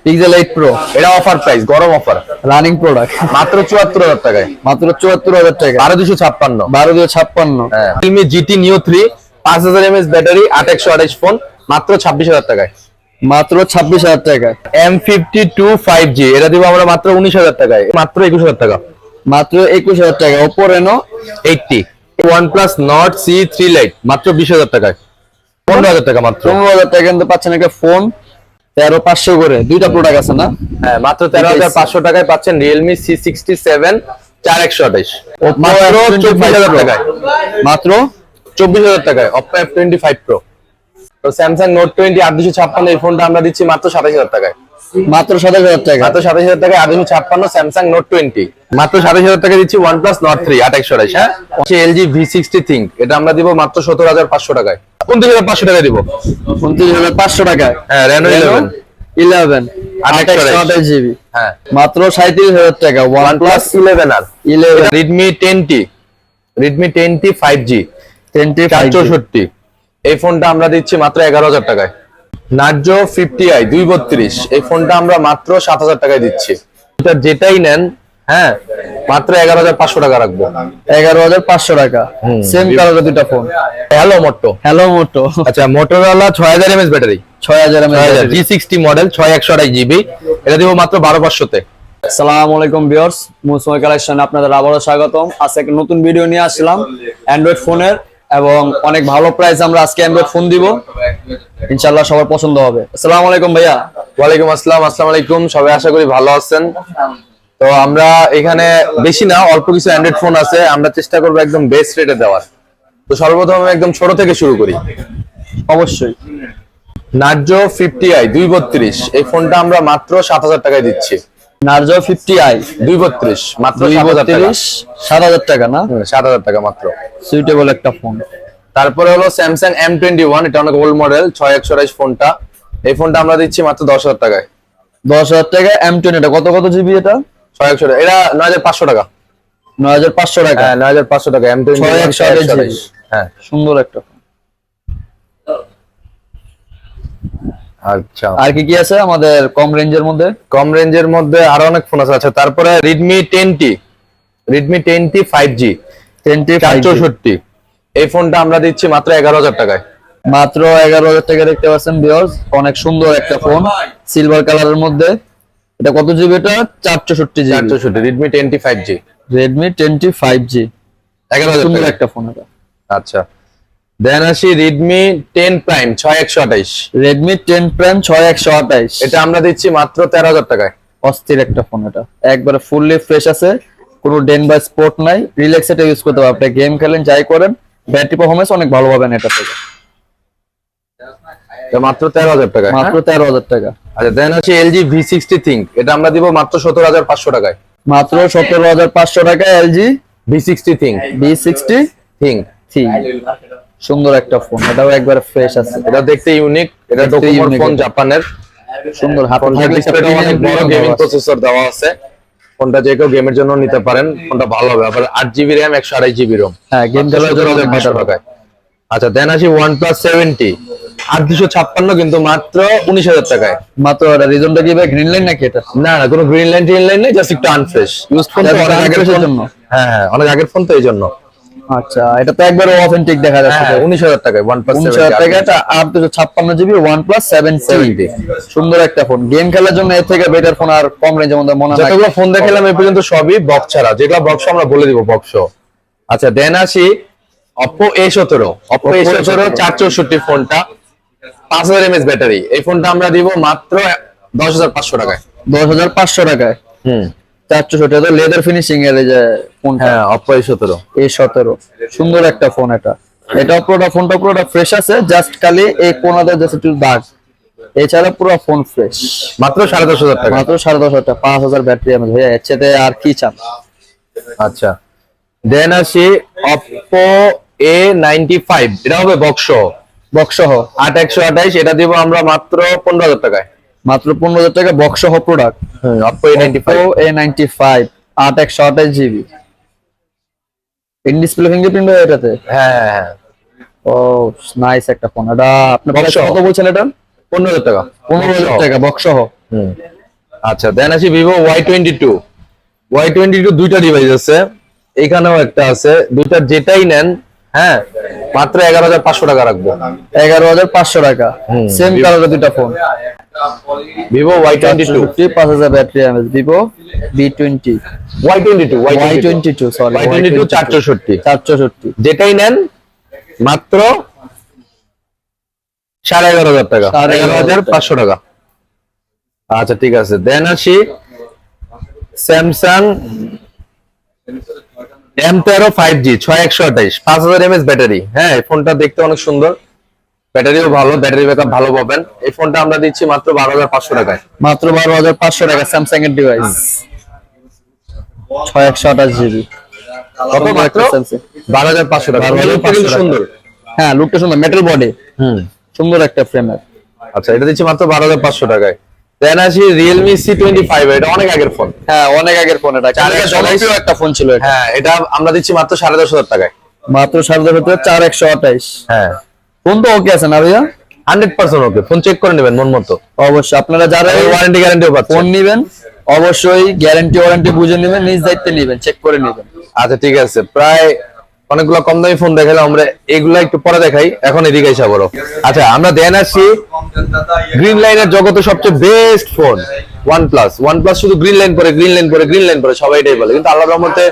Pixel 8 pro এটা offer price, গরম offer, running product মাত্র 74,000 টাকায়। মাত্র 74,000 টাকা। 12256। 12256। হ্যাঁ, Realme GT Neo 3 5000 mAh battery, 8128 phone, মাত্র 26,000 টাকায়। মাত্র 26,000 টাকা। M52 5G এটা দিব আমরা মাত্র 19,000 টাকায়, মাত্র 21,000 টাকা। মাত্র 21,000 টাকা। Oppo Reno 80। OnePlus Nord C3 Lite মাত্র 20,000 টাকায়, 15,000 টাকা মাত্র। 15,000 টাকা কিন্তু পাচ্ছেন একটা ফোন। 13,500 করে দুইটা প্রোডাক্ট আছে না? হ্যাঁ, মাত্র 13,500 টাকায় পাচ্ছেন Realme C67 4128, মাত্র 24,000 টাকায়। মাত্র 24,000 টাকায় Oppo F25 Pro। তো Samsung Note 20 8256 এই ফোনটা আমরা দিচ্ছি মাত্র 27,000 টাকায়। মাত্র 27,000 টাকা। মাত্র 27,000 টাকায় 8256 Samsung Note 20। মাত্র 27,000 টাকা দিচ্ছি OnePlus Nord 3 8128। হ্যাঁ, LG V60 Think এটা আমরা দিব মাত্র 17,500 টাকায়, 29,500 টাকায় দিব। 29,500 টাকা। হ্যাঁ, Reno 11 28 জিবি। হ্যাঁ, মাত্র 37,000 টাকা। OnePlus 11R 11 Redmi 10T 5G 10 464 এই ফোনটা আমরা দিচ্ছি মাত্র 11,000 টাকায়। Narzo 50i 232 এই ফোনটা আমরা মাত্র 7,000 টাকায় দিচ্ছি। এটা যেটাই নেন, হ্যাঁ, মাত্র 11,500 টাকা রাখবো। 11,500 টাকা। সেম কালারের দুটো ফোন। হ্যালো মোটো। আচ্ছা, Motorola 6000 mAh battery, 6000 mAh G60 model 6128 GB এটা দিব মাত্র 12,500 তে। আসসালামু আলাইকুম ভিউয়ার্স, মুসময় কালেকশনে আপনাদের আবারো স্বাগতম। আজকে একটা নতুন ভিডিও নিয়ে আসলাম অ্যান্ড্রয়েড ফোনের, এবং অনেক ভালো প্রাইস আমরা আজকে অ্যান্ড্রয়েড ফোন দিব, ইনশাআল্লাহ সবার পছন্দ হবে। আসসালামু আলাইকুম ভাইয়া। ওয়ালাইকুম আসসালাম। আসসালামু আলাইকুম, সবাই আশা করি ভালো আছেন। তো আমরা এখানে বেশি না, অল্প কিছু অ্যান্ড্রয়েড ফোন আছে, আমরা চেষ্টা করবো একদম বেস্ট রেটে দেওয়ার। তো সর্বপ্রথম আমি একদম ছোট থেকে শুরু করি। অবশ্যই। Narzo 50i 232 এই ফোনটা আমরা মাত্র 7,000 টাকায় দিচ্ছি। Narzo 50i 232 মাত্র 7,000 টাকা। 7,000 টাকা না? 7,000 টাকা মাত্র। সুইটেবল একটা ফোন। তারপরে হলো Samsung M21, এটা অনেক ওল্ড মডেল 6128 ফোনটা, এই ফোনটা আমরা দিচ্ছি মাত্র 10,000 টাকায়। 10,000 টাকা। M20 এটা কত জিবি? এটা 6128, এটা 9,500 টাকা। 9,500 টাকা। হ্যাঁ, 9,500 টাকা M21 6128। হ্যাঁ, সুন্দর একটা ফোন। আচ্ছা, আর কি কি আছে আমাদের কম রেঞ্জের মধ্যে? কম রেঞ্জের মধ্যে আরো অনেক ফোন আছে। আচ্ছা, তারপরে Redmi 10T 5G 464 এই ফোনটা আমরা দিচ্ছি মাত্র 11,000 টাকায়। মাত্র 11,000 টাকা। দেখতে পাচ্ছেন ভিউয়ার্স, অনেক সুন্দর একটা ফোন সিলভার কালারের মধ্যে। এটা কত জিবি? এটা 464 GB. 464 Redmi 10T 5G Redmi 10T 5G 11,000 সুন্দর টাকা। একটা ফোন এটা। আচ্ছা, দেন আসি Redmi 10 Prime 6128। Redmi 10 Prime 6128 এটা আমরা দিচ্ছি মাত্র 13,000 টাকায়। অস্থির একটা ফোন এটা, একবারে ফুললি ফ্রেশ আছে, কোনো ডেন বা স্পট নাই, রিল্যাক্স এটা ইউজ করতে পারবেন। আপনি গেম খেলেন, যাই করেন, ব্যাটারি পারফরম্যান্স অনেক ভালো পাবেন এটা থেকে। এটা মাত্র 13,000 টাকায়। মাত্র 13,000 টাকা। আচ্ছা, দেন আসি LG V60 Think এটা আমরা দিব মাত্র 17,500 টাকায়। মাত্র 17,500 টাকা। LG V60 Think V60 Think সুন্দর একটা ফোন, এটাও একবারে ফ্রেশ আছে। এটা দেখতে ইউনিক, এটা দেখতে ডোকোমোর unique ফোন, এটা। জাপানের। সুন্দর হাতে ফোনটার থাকলে ডিসপ্লেটা অনেক বড়, গেমিং প্রসেসর দেওয়া আছে। ফোনটা যে কেউ গেমের জন্য নিতে পারেন, ফোনটা ভালো হবে। আবার 8GB RAM 128GB ROM। হ্যাঁ, গেম খেলার জন্য অনেক 17,500 better। টাকায়। আচ্ছা, দেন আসি OnePlus 70 8256 কিন্তু মাত্র 19,000 টাকায়। মাত্র এটা রিজনটা কি ভাই, গ্রিন লাইন নাকি এটা? না না, কোনো গ্রিন লাইন নেই, জাস্ট একটু আনফ্রেশ ইউজ ফোন। এটা অনেক আগের ফোনের জন্য। হ্যাঁ, অনেক আগের ফোন তো এই জন্য। আচ্ছা, এটা তো একবারে অথেন্টিক দেখা যাচ্ছে। হ্যাঁ, 19,000 টাকায় OnePlus 19,000 টাকা। 70। এটা 856 জিবি OnePlus 70 সুন্দর একটা ফোন। গেম খেলার জন্য এর থেকে বেটার ফোন আর কম রেঞ্জের মধ্যে মনে হয় না। যতগুলো ফোন দেখালাম এই পর্যন্ত সবই বক্স ছাড়া, যেগুলো বক্স আমরা বলে দিব বক্স। আচ্ছা, দেন আসি Oppo A17 464 ফোনটা 5000 mAh ব্যাটারি, এই ফোনটা আমরা দিব মাত্র 10,500 টাকায়। 10,500 টাকায় 464 এটা লেদার ফিনিশিং এর এই যে ফোনটা। হ্যাঁ, Oppo A17 সুন্দর একটা ফোন এটা। এটা ফোনটা পুরোটা ফ্রেশ আছে, জাস্ট খালি এই কোনাতে জাস্ট একটু দাগ, এছাড়া পুরো ফোন ফ্রেশ। মাত্র 10,500 টাকা। মাত্র 10,500 টাকা। 5,000 ব্যাটারি এমএএইচ ভাইয়া, এর চেয়ে আর কি চান? আচ্ছা, দেন আসি Oppo A95 এটা হবে বক্স সহ 8128 এটা দিব আমরা মাত্র 15,000 টাকায়। মাত্র 15,000 টাকা বক্স সহ product. Oppo A95 A95 8128 GB. In display fingerprint হয় এটাতে। হ্যাঁ হ্যাঁ হ্যাঁ, ও নাইস একটা ফোন এটা। আপনি Box সহ। কত বলছেন এটা? 15,000 টাকা 15,000 টাকা বক্স সহ। হুম। আচ্ছা দেন আসি ভিভো Y22 দুইটা ডিভাইস আছে, এখানেও একটা আছে, দুইটার যেটাই নেন হ্যাঁ মাত্র 11,500 টাকা রাখবো। 11,500 টাকা, সেম কালারের দুইটা phone. Vivo Y22 5000 battery mAh, Vivo V20 Y22 sorry Y22 464 464, যেটাই নেন মাত্র 11,500 টাকা, 11,500 টাকা। আচ্ছা ঠিক আছে দেন আসি Samsung M13 5G 6128 5000 mAh battery. হ্যাঁ এই ফোনটা দেখতে অনেক সুন্দর, ব্যাটারিও ভালো, ব্যাটারি ব্যাকআপ ভালো পাবেন। এই ফোনটা আমরা দিচ্ছি মাত্র 12,500 টাকায়। মাত্র 12,500 টাকা স্যামসাং এর ডিভাইস, 6128 জিবি। কত মাত্র 12,500 টাকা। লুকটা কিন্তু সুন্দর। হ্যাঁ লুকটা সুন্দর, মেটাল বডি, সুন্দর একটা ফ্রেমের। আচ্ছা এটা দিচ্ছি মাত্র 12,500 টাকায়। দেন আসি Realme C25, এটা অনেক আগের ফোন। হ্যাঁ অনেক আগের ফোন, এটা জনপ্রিয় একটা ফোন ছিল এটা। হ্যাঁ এটা আমরা দিচ্ছি মাত্র 10,500 টাকায়। মাত্র 10,500 4128। হ্যাঁ ফোন তো ওকে আছে না ভাইয়া? 100% ওকে, ফোন চেক করে নেবেন মন মতো। অবশ্যই আপনারা যারা ওয়ারেন্টি গ্যারান্টিও পাচ্ছেন। ফোন নেবেন অবশ্যই গ্যারান্টি ওয়ারেন্টি বুঝে নেবেন, নিজ দায়িত্বে নেবেন, চেক করে নেবেন। আচ্ছা ঠিক আছে, প্রায় অনেকগুলো কম দামি ফোন দেখালাম আমরা, এগুলা একটু পরে দেখাই, এখন এদিকে এসে বড়। আচ্ছা আমরা দেন আসি গ্রিন লাইনের জগতে সবচেয়ে বেস্ট ফোন OnePlus শুধু গ্রিন লাইন পরে সবাই এটাই বলে, কিন্তু আল্লাহর রহমতে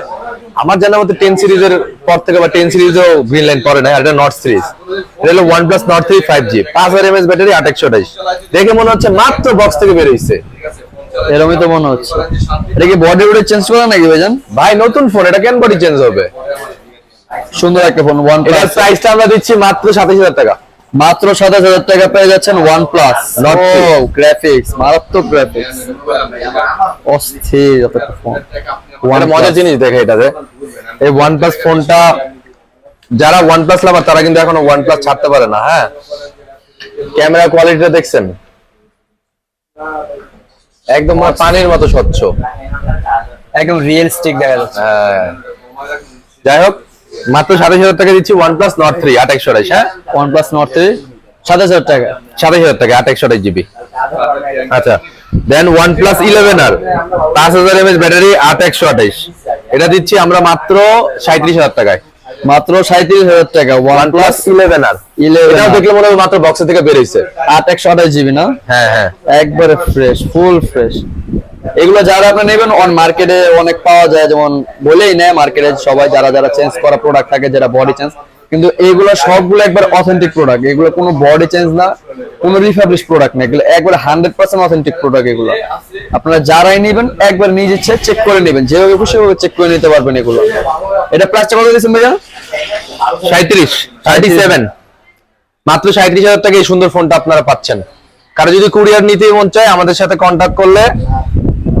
আমার জানা মতে 10 সিরিজের পর থেকে বা 10 সিরিজও গ্রিন লাইন পরে না, এটা নট সিরিজ। এটা হলো OnePlus Nord 3 5G 5000 mAh battery 8128। দেখে মনে হচ্ছে মাত্র বক্স থেকে বের হইছে, এরকমই তো মনে হচ্ছে। এটা কি বডি উডে চেঞ্জ করা নাকি ভাইজান? ভাই নতুন ফোন, এটা কেন বডি চেঞ্জ হবে? সুন্দর একটা ফোন এটার OnePlus। প্রাইসটা আমরা দিচ্ছি মাত্র 27,000 টাকা। মাত্র 27,000 টাকা পেয়ে যাচ্ছেন OnePlus Nord 3। গ্রাফিক্স, মারাত্মক গ্রাফিক্স, অস্থির একটা ফোন। একটা মজার জিনিস দেখে এটাতে, এই OnePlus ফোনটা যারা OnePlus লাভার তারা কিন্তু এখনো OnePlus ছাড়তে পারে না। হ্যাঁ ক্যামেরা কোয়ালিটিটা দেখছেন একদম পানির মতো স্বচ্ছ, একদম রিয়েলিস্টিক দেখা যাচ্ছে। হ্যাঁ যাই হোক মাত্র 27,000 টাকা দিচ্ছি OnePlus Nord 3 8128। হ্যাঁ OnePlus Nord 3 27,000 টাকা, 27,000 টাকা 8128 জিবি। আচ্ছা দেন OnePlus 11R 5000 mAh ব্যাটারি 8128, এটা দিচ্ছি আমরা মাত্র 37,000 টাকায়। মাত্র 37,000 টাকা OnePlus 11R এটাও দেখলে মনে হয় মাত্র বক্স থেকে বের হইছে। 8128 জিবি না? হ্যাঁ হ্যাঁ একবারে ফ্রেশ, ফুল ফ্রেশ। এগুলো যারা আপনি নেবেন অন মার্কেটে অনেক পাওয়া যায়, যেমন বলেই নেয় মার্কেটে সবাই যারা যারা চেঞ্জ করা প্রোডাক্ট থাকে, যেটা বডি চেঞ্জ, কিন্তু এইগুলো সবগুলো একবার অথেন্টিক প্রোডাক্ট। এগুলো কোনো বডি চেঞ্জ না, কোনো রিফাবলিশ প্রোডাক্ট না, এগুলো একবার 100% অথেন্টিক প্রোডাক্ট। এগুলো আপনারা যারাই নেবেন একবার নিজে চেক করে নেবেন, যেভাবে খুশি সেভাবে চেক করে নিতে পারবেন এগুলো। এটা প্রাইসটা কত দিয়েছেন ভাইয়া? 37 মাত্র 37,000 টাকা এই সুন্দর ফোনটা আপনারা পাচ্ছেন। কারো যদি কুরিয়ার নিতে মন চায় আমাদের সাথে কন্ট্যাক্ট করলে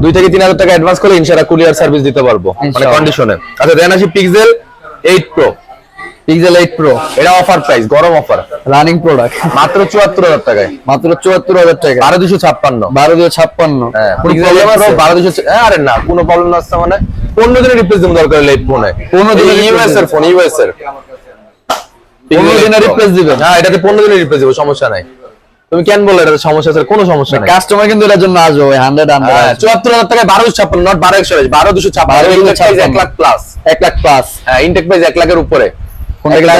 2 থেকে 3,000 টাকা অ্যাডভান্স করলে ইনশাআল্লাহ কুরিয়ার সার্ভিস দিতে পারবো, মানে কন্ডিশনে। আচ্ছা দেন আসি Pixel 8 Pro। Pixel 8 Pro এটা অফার প্রাইস, গরম অফার, রানিং প্রোডাক্ট, মাত্র 74,000 টাকায়, মাত্র 74,000 টাকা, 12,256। 12,256। হ্যাঁ Pixel 8 Pro 12,200। আরে না কোনো প্রবলেম না, মানে 15 দিনের রিপ্লেস দিতে দরকার হলে এই ফোনে, 15 দিনের ইউএস এর ফোন, ইউএস এর 15 দিনের রিপ্লেস দিবেন। হ্যাঁ এটাতে 15 দিনের রিপ্লেস দিব, সমস্যা নাই। তুমি কেন বললে এটাতে সমস্যা আছে? কোনো সমস্যা নাই, কাস্টমার কিন্তু এটার জন্য আসবে 100 74,000 টাকায় 12,256, not 12,128, 12,256, 1 lakh plus, 1 lakh plus. হ্যাঁ ইনটেক প্রাইস 1 লাখের উপরে,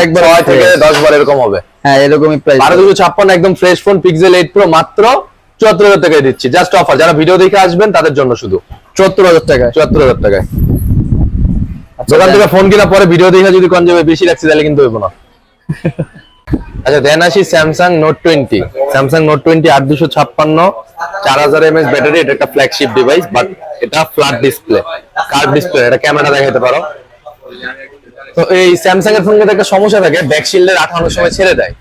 একবার 6 থেকে 10 বার এরকম হবে। হ্যাঁ এরকমই প্রাইস। 12,256 একদম ফ্রেশ ফোন Pixel 8 Pro মাত্র 74,000 টাকায় দিচ্ছি, জাস্ট অফার। যারা ভিডিও দেখে আসবেন তাদের জন্য শুধু 74,000 টাকা, 74,000 টাকায়। দোকান থেকে ফোন কিনা পরে ভিডিও দেখে যদি কোন যাবে বেশি লাগছে তাহলে কিন্তু হইব না। আচ্ছা দেন আসি Samsung Note 20। Samsung Note 20 8256 4000 mAh battery, এটা একটা ফ্ল্যাগশিপ ডিভাইস, বাট এটা ফ্ল্যাট ডিসপ্লে, কার্ভ ডিসপ্লে, এটা ক্যামেরা দেখাতে পারো। তো এই স্যামসাং এর ফোনটাতে একটা সমস্যা থাকে, ব্যাক শিল্ডের আঠা অনেক সময় ছেড়ে দেয়।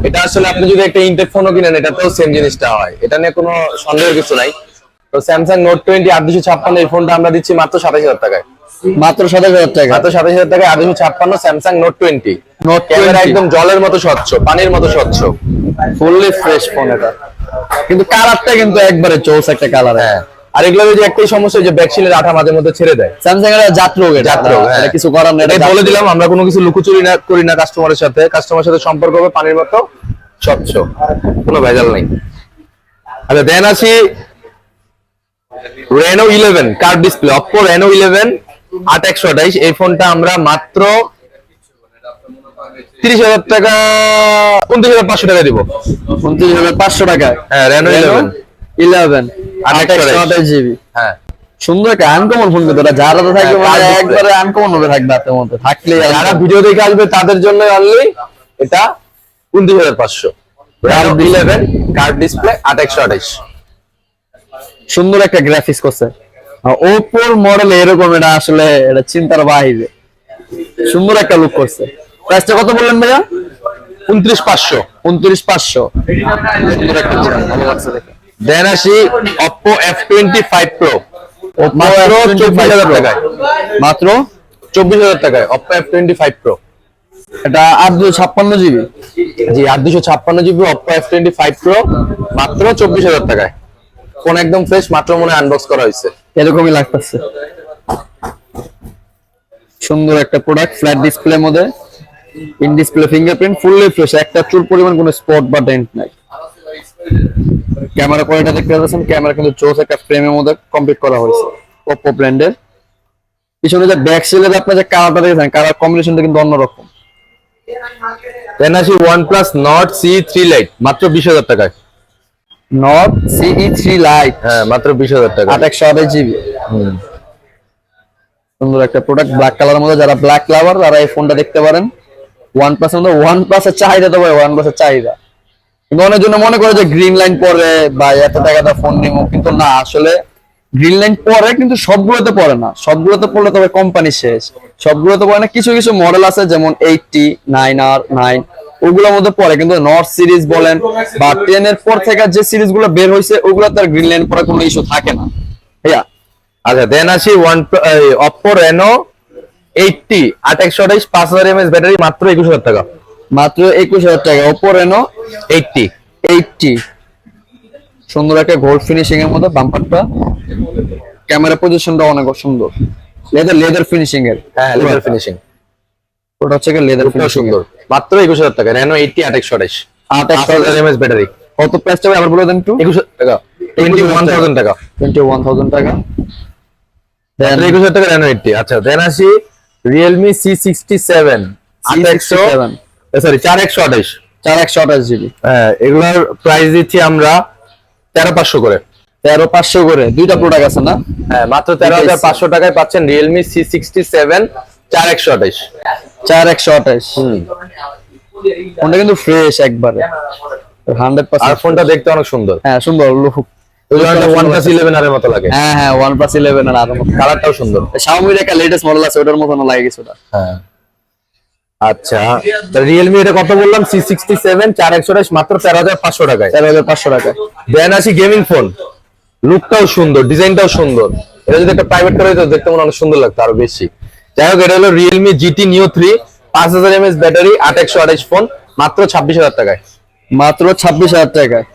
এটা আসলে আপনি যদি একটা ইনটেক ফোনও কিনেন এটাতেও সেম জিনিসটা হয়, এটা নিয়ে কোনো সন্দেহের কিছু নাই। তো Samsung Note 20 8256 এই ফোনটা আমরা দিচ্ছি মাত্র 27,000 টাকায়, মাত্র 27,000 টাকা, মাত্র 27,000 টাকায় 8256 Samsung Note 20। ক্যামেরা একদম জলের মতো স্বচ্ছ, পানির মতো স্বচ্ছ, ফুললি ফ্রেশ ফোন এটা, কিন্তু কালারটা কিন্তু একবারে চৌস একটা কালার। হ্যাঁ আর এগুলোর যে একটাই সমস্যা যে ব্যাক শিল্ডের আঠা মাঝে মধ্যে ছেড়ে দেয়। স্যামসাং এর জাতরোগ, এটা কিছু করার নেই, এটা বলে দিলাম, আমরা কোনো কিছু লুকোচুরি না করি না কাস্টমারের সাথে, কাস্টমারের সাথে সম্পর্ক হবে পানির মতো স্বচ্ছ, কোনো ভেজাল নাই। আচ্ছা দেন আসি Reno 11 curve display, Oppo Reno 11 8128। এই ফোনটা আমরা মাত্র 30,000 টাকা, 29,500 টাকা দিব। 29,500 টাকায় হ্যাঁ Reno 11 11 828 জিবি। হ্যাঁ সুন্দর একটা আনকমন ফোন, কিন্তু যারা তো থাকবে হ্যাঁ, মানে card display। একবারে আনকমন হবে, থাকবে হাতের মধ্যে থাকলে যারা ভিডিও দেখে আসবে তাদের জন্য অনলি এটা 29,500। Reno 11 curve display 8128। সুন্দর একটা গ্রাফিক্স করছে। ওপোর মডেল এরকম, এটা আসলে এটা চিন্তার বাইরে, সুন্দর একটা লুক করছে। প্রাইসটা কত বললেন ভাইয়া? 29,500। 29,500। সুন্দর একটা ডিজাইন, ভালো লাগছে দেখে। দেন আসি Oppo F25 Pro, Oppo মাত্র F25 24,000 Pro। টাকায়। মাত্র 24,000 টাকায় Oppo F25 Pro। এটা 856 জিবি। জি 856 জিবি Oppo F25 Pro, মাত্র 24,000 টাকায়। ফোন একদম ফ্রেশ, মাত্র মনে আনবক্স করা হয়েছে। এরকমই লাগতেছে। সুন্দর একটা প্রোডাক্ট, ফ্ল্যাট ডিসপ্লের মধ্যে, in display fingerprint, fully fresh, একটা চুল পরিমাণ কোনো স্পট বা ডেন্ট নাই। ক্যামেরা কোয়ালিটি দেখতে পাচ্ছেন, ক্যামেরা কিন্তু চোস একটা ফ্রেমের মধ্যে কমপ্লিট করা হয়েছে Oppo ব্র্যান্ডের। পিছনে যে ব্যাক সেলের আপনার যে কালারটা দেখেছেন, কালার কম্বিনেশনটা কিন্তু অন্যরকম। দেন আসি OnePlus Nord CE3 Lite, মাত্র 20,000 টাকায়। Nord CE3 Lite, হ্যাঁ মাত্র 20,000 টাকা। 828 জিবি। সুন্দর একটা প্রোডাক্ট, ব্ল্যাক কালারের মধ্যে। যারা ব্ল্যাক লাভার তারা এই ফোনটা দেখতে পারেন। OnePlus এর মধ্যে OnePlus এর চাহিদা তো ভাই, OnePlus এর চাহিদা। কিন্তু অনেক জন মনে করে যে গ্রিন লাইন পরে বা এত টাকা দিয়ে ফোন নিবো, কিন্তু না, আসলে গ্রিন লাইন পরে কিন্তু সবগুলোতে পড়ে না। সবগুলোতে পড়লে তবে কোম্পানি শেষ। সবগুলোতে পড়ে না, কিছু কিছু মডেল আছে যেমন 80, 9R9, ওগুলোর মধ্যে পড়ে। কিন্তু নর্থ সিরিজ বলেন বা 10 এর পর থেকে যে সিরিজ গুলো বের হয়েছে, ওগুলো তার গ্রিন লাইন পরে কোনো ইস্যু থাকে না। হ্যাঁ, আচ্ছা দেন আসি Oppo Reno 80 828 5000 mAh ব্যাটারি, মাত্র 21,000 টাকা। মাত্র 21,000 টাকা Oppo Reno 80। সুন্দর একটা গোল্ড ফিনিশিং এর মধ্যে বাম্পারটা, ক্যামেরা পজিশনটা অনেক সুন্দর, লেদার ফিনিশিং এর। হ্যাঁ লেদার ফিনিশিং, ওটা হচ্ছে লেদার খুব ফিনিশিং সুন্দর। মাত্র 21,000 টাকা Reno 80 828 5000 mAh ব্যাটারি। কত প্রাইসটা আবার বলে দেন একটু? 21,000 টাকা, 21,000 টাকা। 21,000 টাকা। মাত্র 21,000 টাকা Reno 80। আচ্ছা দেন আসি Realme C67 C67 sorry 4128। 4128 GB. হ্যাঁ এগুলার প্রাইস দিচ্ছি আমরা 13,500 করে। 13,500 করে। দুইটা প্রোডাক্ট আছে না? হ্যাঁ মাত্র 13,500 টাকায় পাচ্ছেন Realme C67 4128। 4128। ফোনটা কিন্তু ফ্রেশ একবারে, আর 100%। ফোনটা দেখতে অনেক সুন্দর, হ্যাঁ সুন্দর লুক। ওই ধরনের OnePlus 11 এর মতো লাগে। হ্যাঁ OnePlus 11 এর আরো কালারটাও সুন্দর। Xiaomi একটা লেটেস্ট মডেল আছে, ওটার মতন লাগে কিছুটা। হ্যাঁ আচ্ছা Realme এটা কত বললাম? C67 4128, মাত্র 13,500 টাকায়। 13,500 টাকা। দেন আসি গেমিং ফোন, লুকটাও সুন্দর, ডিজাইনটাও সুন্দর। এটা যদি একটা প্রাইভেট করে দিত দেখতে মনে অনেক সুন্দর লাগতো আরো বেশি। যাই হোক এটা হলো Realme GT Neo 3 5000 mAh battery 8128 phone, মাত্র 26,000 টাকায়। মাত্র 26,000 টাকায়।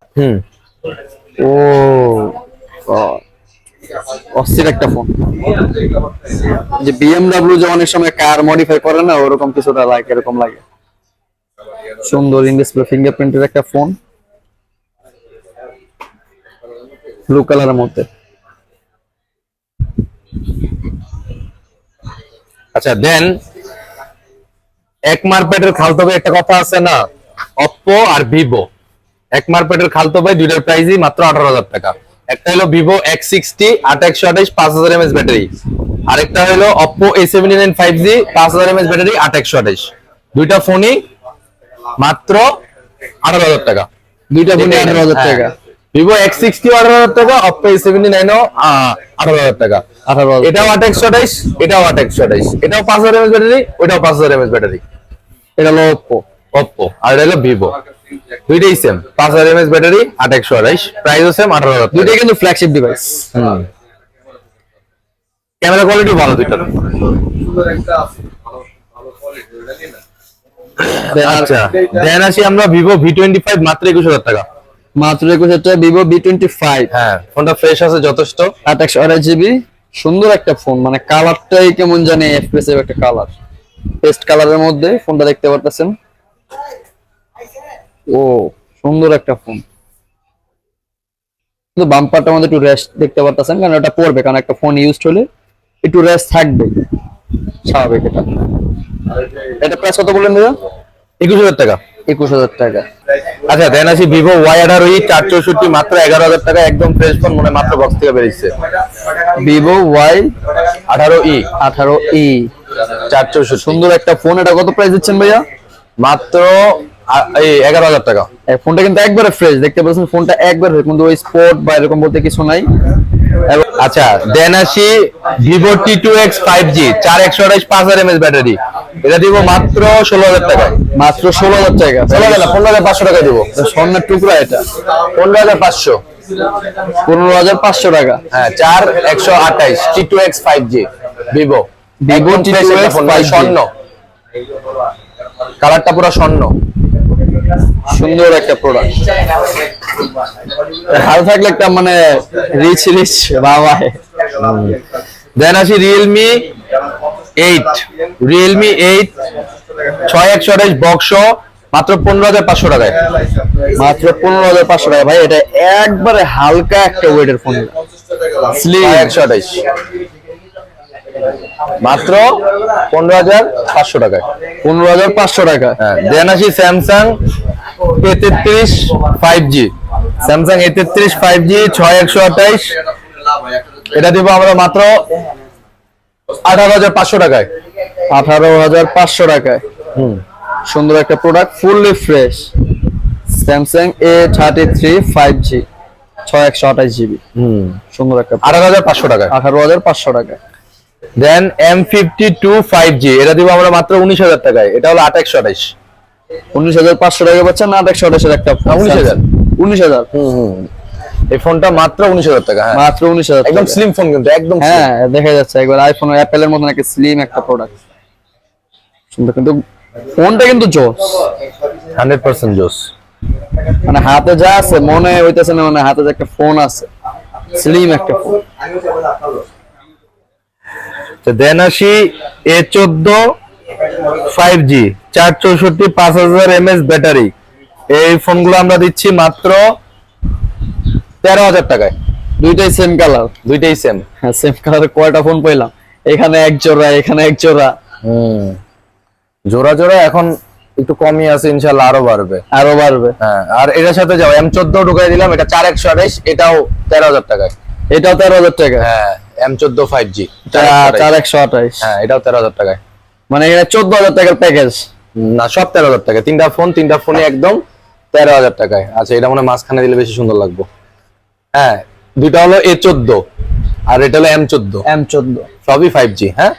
ও অস্থির একটা ফোন। যে BMW যে অনেক সময় কার মডিফাই করে না, ওরকম কিছুটা লাগে, এরকম লাগে। সুন্দর ইন ডিসপ্লে ফিঙ্গারপ্রিন্টের একটা ফোন, ব্লু কালারের মধ্যে। আচ্ছা দেন এক মারপেটের খালতো ভাই একটা কথা আছে না, Oppo আর Vivo এক মারপেটের খালতো ভাই, দুইটার প্রাইসই মাত্র 18,000 টাকা। একটা হলো Vivo X60 8128 5000 mAh ব্যাটারি, আরেকটা হলো Oppo A79 5G 5000 mAh battery 8128। দুইটা ফোনই মাত্র 18,000 টাকা। দুইটা ফোনে 18,000 টাকা। Vivo X60 18,000 টাকা, Oppo A79 ও 18,000 টাকা। 18,000। এটাও 8128, এটাও 8128, এটাও 5000 mAh ব্যাটারি, ওটাও 5000 mAh ব্যাটারি। এটা হলো Oppo আর এটা হলো Vivo, দুইটাই সেম 5000 mAh ব্যাটারি 8128, প্রাইসও সেম 18,000। দুইটাই কিন্তু ফ্ল্যাগশিপ ডিভাইস। ক্যামেরা কোয়ালিটি ভালো দুইটার। আচ্ছা দেন আসি আমরা Vivo V25 মাত্র 21,000 টাকা। মাত্র 21,000 টাকা Vivo V25। হ্যাঁ ফোনটা ফ্রেশ আছে যথেষ্ট, 28 জিবি। সুন্দর একটা ফোন, মানে কালারটাই কেমন জানি এক্সপ্রেসিভ একটা কালার, পেস্ট কালারের মধ্যে ফোনটা দেখতে পারতেছেন। ও সুন্দর একটা ফোন। কিন্তু বাম্পারটা আমাদের একটু রেস্ট দেখতে পারতেছেন, কারণ এটা পড়বে, কারণ একটা ফোন ইউজ হলে একটু রেস্ট থাকবে, স্বাভাবিক। এটা প্রাইস কত বললেন ভাইয়া? 21,000 টাকা। 21,000 টাকা। আচ্ছা দেন আসি ভিভো Y18e 464 মাত্র 11,000 টাকা, একদম ফ্রেশ ফোন, মনে হয় মাত্র বক্স থেকে বেরিয়েছে। ভিভো Y18e 464, সুন্দর একটা ফোন। এটা কত প্রাইস দিচ্ছেন ভাইয়া? মাত্র 11,000 টাকা। এই ফোনটা কিন্তু একবারে ফ্রেশ, দেখতে পাচ্ছেন ফোনটা একবারে, কিন্তু ওই স্পট বা এরকম বলতে কিছু নাই। আচ্ছা দেন আসি Vivo T2X 5G 4128 5000 mAh battery, এটা দিব মাত্র 16,000 টাকায়। মাত্র 16,000 টাকা। 15,500 টাকা দিব। স্বর্ণের টুকরা এটা 15,500। 15,500 টাকা। হ্যাঁ 4128 T2X 5G Vivo T2X 5G স্বর্ণ, কালারটা পুরো স্বর্ণ, সুন্দর একটা প্রোডাক্ট। ভালো থাকলে একটা মানে রিচ বাবা। দেন আসি Realme 8 6128 বক্স মাত্র 15,500 টাকায়। মাত্র 15,500 টাকা ভাই। এটা একবারে হালকা একটা ওয়েটের ফোন, স্লিম। 128 মাত্র 15,500 টাকায়। 15,500 টাকা। হ্যাঁ দেন আসি Samsung A33 5G, Samsung A33 5G 6128, এটা দিব আমরা মাত্র 18,500 টাকায়। 18,500 টাকায়। সুন্দর একটা product, fully fresh. Samsung A33 5G 6128GB, সুন্দর একটা 18,500 টাকায়। 18,500 টাকা। দেন M52 5G, এটা দিব আমরা মাত্র 19,000 টাকায়, এটা হলো 2828। 19,500 টাকা পাচ্ছেন না? 2828 এর একটা 19,000। 19,000। এই ফোনটা মাত্র 19,000 টাকা। হ্যাঁ মাত্র 19,000, একদম স্লিম ফোন, কিন্তু একদম হ্যাঁ দেখা যাচ্ছে একবার আইফোন অ্যাপেলের মতন একটা স্লিম একটা প্রোডাক্ট, সুন্দর। কিন্তু ফোনটা কিন্তু জোস, 100% জোস। মানে হাতে যা আছে মনে হইতেছে না, মানে হাতে যে একটা ফোন আছে, স্লিম একটা ফোন। তো দেন আসি A14 5G 464 5000 mAh ব্যাটারি, এই ফোনগুলো আমরা দিচ্ছি মাত্র 13,000 টাকায়। দুইটাই সেম কালার, দুইটাই সেম। হ্যাঁ সেম কালারের কয়টা ফোন পেলাম, এখানে এক জোড়া, এখানে এক জোড়া। জোড়া জোড়া এখন একটু কমই আছে, ইনশাআল্লাহ আরো বাড়বে। আরো বাড়বে। হ্যাঁ আর এটার সাথে যাও M14 ঢুকাই দিলাম, এটা 4128, এটাও 13,000 টাকায়। এটাও 13,000 টাকা। হ্যাঁ M14 5G 4128। হ্যাঁ এটাও 13,000 টাকায়। মানে এটা 14,000 টাকার প্যাকেজ না, সব 13,000 টাকা। তিনটা ফোনে একদম 13,000 টাকায়। আচ্ছা এটা মনে হয় মাঝখানে দিলে বেশি সুন্দর লাগবে। হ্যাঁ দুইটা হলো A14 আর এটা হলো M14, সবই 5G। হ্যাঁ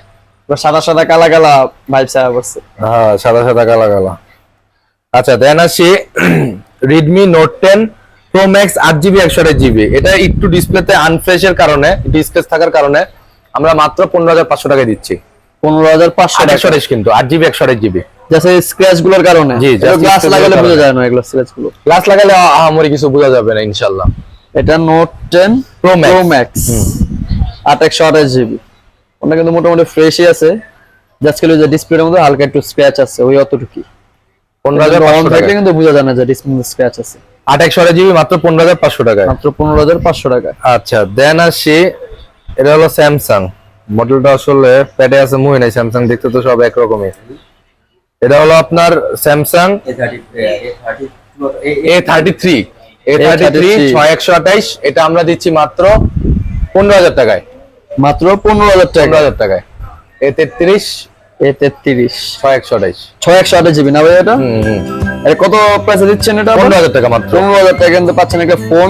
সাদা সাদা কালা কালা ভাইব সারা করছে। হ্যাঁ সাদা সাদা কালা কালা। আচ্ছা দেন আসি Redmi Note 10 Pro Max 8GB 128GB, এটা একটু ডিসপ্লেতে আনফ্রেশ এর কারণে, ডিসপ্লেস থাকার কারণে আমরা মাত্র 15,500 টাকায় দিচ্ছি। 15,500 টাকা 128 কিন্তু 8GB 128GB, জাস্ট এই স্ক্র্যাচ গুলোর কারণে। জি, just গ্লাস scratch লাগালে গুলোর বোঝা কারণে। যায় না এগুলো স্ক্র্যাচ গুলো। গ্লাস লাগালে আমারই কিছু বোঝা যাবে না ইনশাআল্লাহ। এটা note 10 Pro Max। Pro Max 828GB, ওটা কিন্তু মোটামুটি ফ্রেশই আছে, জাস্ট খালি যে ডিসপ্লের মধ্যে হালকা একটু স্ক্র্যাচ আছে, ওই অতটুকুই। 15,500 থাকলে টাকা। কিন্তু বোঝা যায় না যে ডিসপ্লেতে স্ক্র্যাচ আছে। 828GB মাত্র 15,500 টাকায়। মাত্র 15,500 টাকা। আচ্ছা দেন আসি, এটা হলো স্যামসাং মডেলটা, আসলে প্যাডে আছে মুই নাই, স্যামসাং দেখতে তো সব একরকমই। এটা হলো আপনার স্যামসাং A33 6128, এটা আমরা দিচ্ছি মাত্র 15,000 টাকায়। মাত্র 15,000 টাকা। 15,000 টাকায় A33 6128। 6128GB না ভাই এটা? এর কত প্রাইসে দিচ্ছেন এটা? 15,000 টাকা মাত্র। 15,000 টাকা কিন্তু পাচ্ছেন একটা ফোন।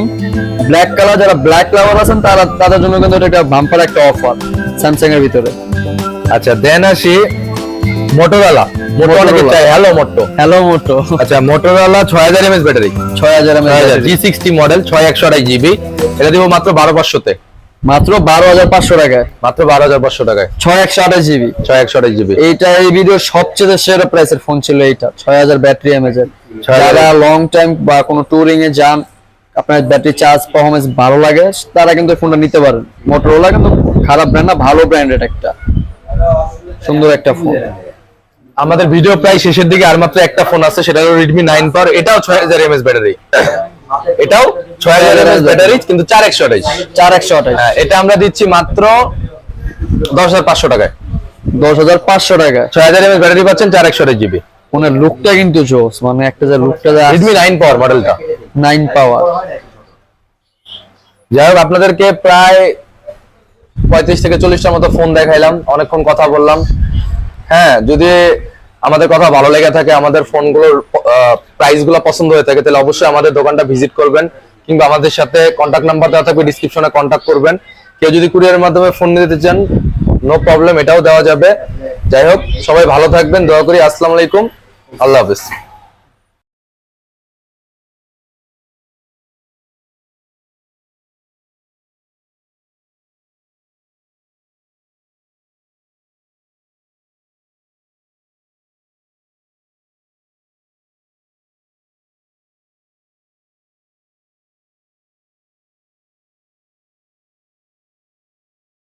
ব্ল্যাক কালার, যারা ব্ল্যাক লাভার আছেন তারা, তাদের জন্য কিন্তু এটা একটা বাম্পার একটা অফার স্যামসাং এর ভিতরে। আচ্ছা দেন আসি Motorola অনেকে চাই, হ্যালো মোটো। হ্যালো মোটো। আচ্ছা Motorola 6000 mAh battery, 6000 mAh G60 model 6128GB, এটা দিব মাত্র 12,500-তে। মাত্র 12,500 টাকায়। মাত্র 12,500 টাকায় 6128GB। 6128GB। এইটা এই ভিডিও সবচেয়ে সেরা প্রাইসের ফোন ছিল এইটা, 6000 ব্যাটারি এমএএইচ এর। 6000 যারা লং টাইম বা কোনো ট্যুরিং এ যান, আপনার ব্যাটারি চার্জ পারফরম্যান্স ভালো লাগে, তারা কিন্তু ফোনটা নিতে পারেন। মোটরোলা কিন্তু খারাপ ব্র্যান্ড না, ভালো ব্র্যান্ডেড একটা সুন্দর একটা ফোন। আমাদের ভিডিও প্রায় শেষের দিকে, আর মাত্র একটা ফোন আছে, সেটা হলো Redmi 9 Power, এটাও 6000 mAh ব্যাটারি। এটাও 6000 mAh ব্যাটারি কিন্তু 4128। 4128। হ্যাঁ, এটা আমরা দিচ্ছি মাত্র 10500 টাকায়। 10500 টাকায় 6000 mAh ব্যাটারি পাচ্ছেন 4128 জিবি। ফোনের লুকটা কিন্তু জোস, মানে একটা যে লুকটা Redmi 9 পাওয়ার মডেলটা। 9 পাওয়ার। যাই হোক, আপনাদেরকে প্রায় 35 থেকে 40টার মতো ফোন দেখাইলাম, অনেকক্ষণ কথা বললাম। হ্যাঁ, যদি আমাদের কথা ভালো লেগে থাকে, আমাদের ফোনগুলোর প্রাইস গুলো পছন্দ হয়ে থাকে, তাহলে অবশ্যই আমাদের দোকানটা ভিজিট করবেন, কিংবা আমাদের সাথে কন্ট্যাক্ট নাম্বার দেওয়া থাকবে ডিসক্রিপশনে, কন্ট্যাক্ট করবেন। কেউ যদি কুরিয়ারের মাধ্যমে ফোন নিতে চান, নো প্রবলেম, এটাও দেওয়া যাবে। যাই হোক, সবাই ভালো থাকবেন, দোয়া করি। আসসালামু আলাইকুম, আল্লাহ হাফেজ।